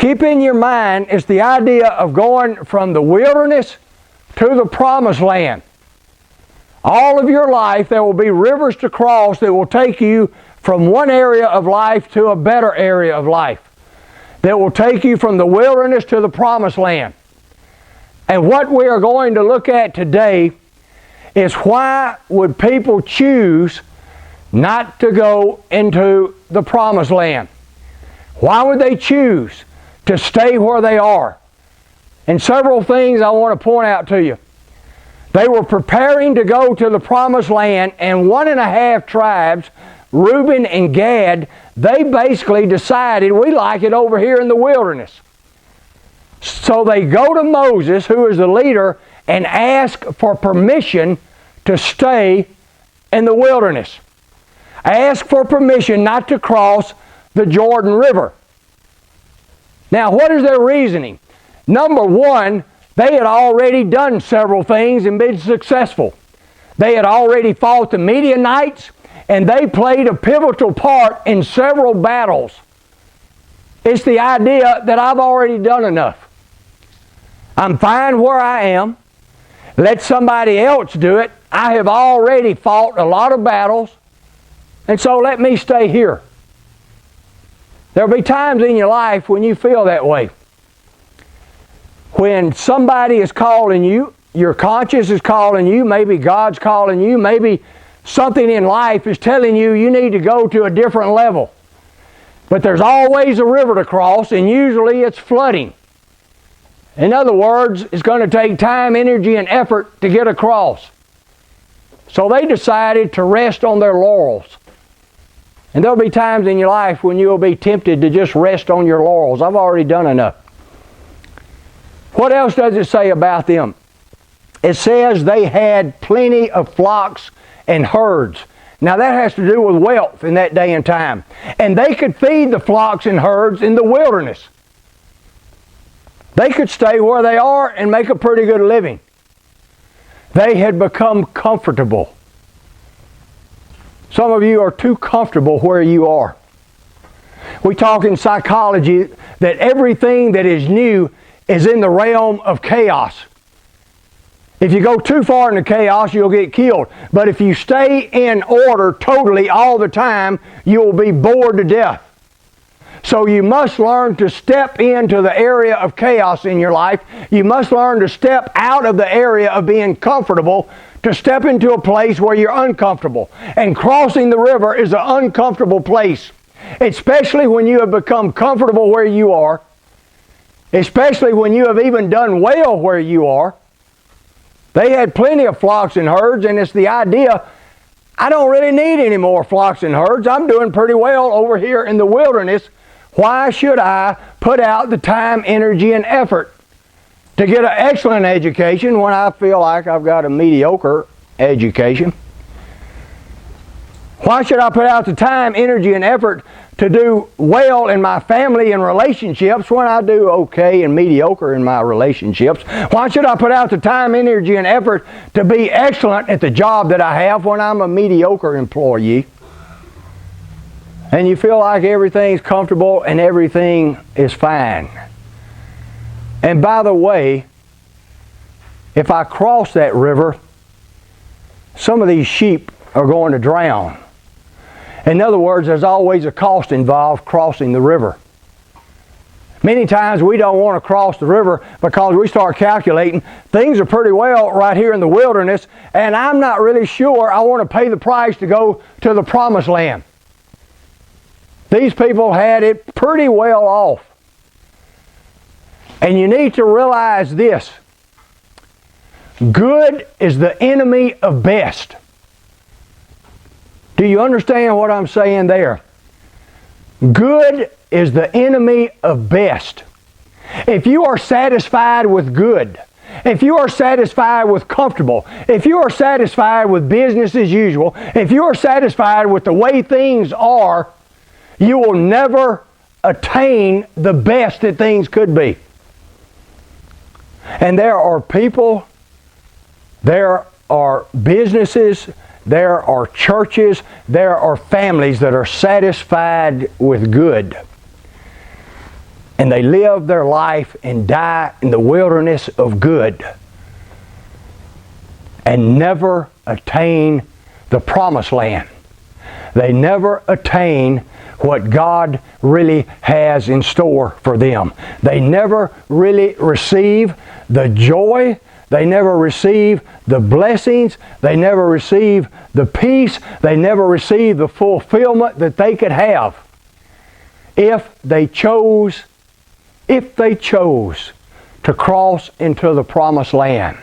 Keep in your mind, it's the idea of going from the wilderness to the promised land. All of your life, there will be rivers to cross that will take you from one area of life to a better area of life. That will take you from the wilderness to the promised land. And what we are going to look at today is why would people choose not to go into the promised land? Why would they choose to stay where they are? And several things I want to point out to you. They were preparing to go to the promised land, and 1.5 tribes, Reuben and Gad, they basically decided we like it over here in the wilderness. So they go to Moses, who is the leader, and ask for permission to stay in the wilderness. Ask for permission not to cross the Jordan River. Now, what is their reasoning? Number one, they had already done several things and been successful. They had already fought the Midianites, and they played a pivotal part in several battles. It's the idea that I've already done enough. I'm fine where I am. Let somebody else do it. I have already fought a lot of battles, and so let me stay here. There'll be times in your life when you feel that way. When somebody is calling you, your conscience is calling you, maybe God's calling you, maybe something in life is telling you you need to go to a different level. But there's always a river to cross, and usually it's flooding. In other words, it's going to take time, energy, and effort to get across. So they decided to rest on their laurels. And there'll be times in your life when you'll be tempted to just rest on your laurels. I've already done enough. What else does it say about them? It says they had plenty of flocks and herds. Now that has to do with wealth in that day and time. And they could feed the flocks and herds in the wilderness. They could stay where they are and make a pretty good living. They had become comfortable. Some of you are too comfortable where you are. We talk in psychology that everything that is new is in the realm of chaos. If you go too far into chaos, you'll get killed. But if you stay in order totally all the time, you'll be bored to death. So you must learn to step into the area of chaos in your life. You must learn to step out of the area of being comfortable to step into a place where you're uncomfortable. And crossing the river is an uncomfortable place, especially when you have become comfortable where you are, especially when you have even done well where you are. They had plenty of flocks and herds, and it's the idea, I don't really need any more flocks and herds. I'm doing pretty well over here in the wilderness. Why should I put out the time, energy, and effort to get an excellent education when I feel like I've got a mediocre education? Why should I put out the time, energy, and effort to do well in my family and relationships when I do okay and mediocre in my relationships? Why should I put out the time, energy, and effort to be excellent at the job that I have when I'm a mediocre employee? And you feel like everything's comfortable and everything is fine. And by the way, if I cross that river, some of these sheep are going to drown. In other words, there's always a cost involved crossing the river. Many times we don't want to cross the river because we start calculating things are pretty well right here in the wilderness, and I'm not really sure I want to pay the price to go to the promised land. These people had it pretty well off. And you need to realize this. Good is the enemy of best. Do you understand what I'm saying there? Good is the enemy of best. If you are satisfied with good, if you are satisfied with comfortable, if you are satisfied with business as usual, if you are satisfied with the way things are, you will never attain the best that things could be. And there are people, there are businesses, there are churches, there are families that are satisfied with good. and they live their life and die in the wilderness of good and never attain the promised land. They never attain what God really has in store for them. They never really receive the joy. They never receive the blessings. They never receive the peace. They never receive the fulfillment that they could have if they chose to cross into the promised land.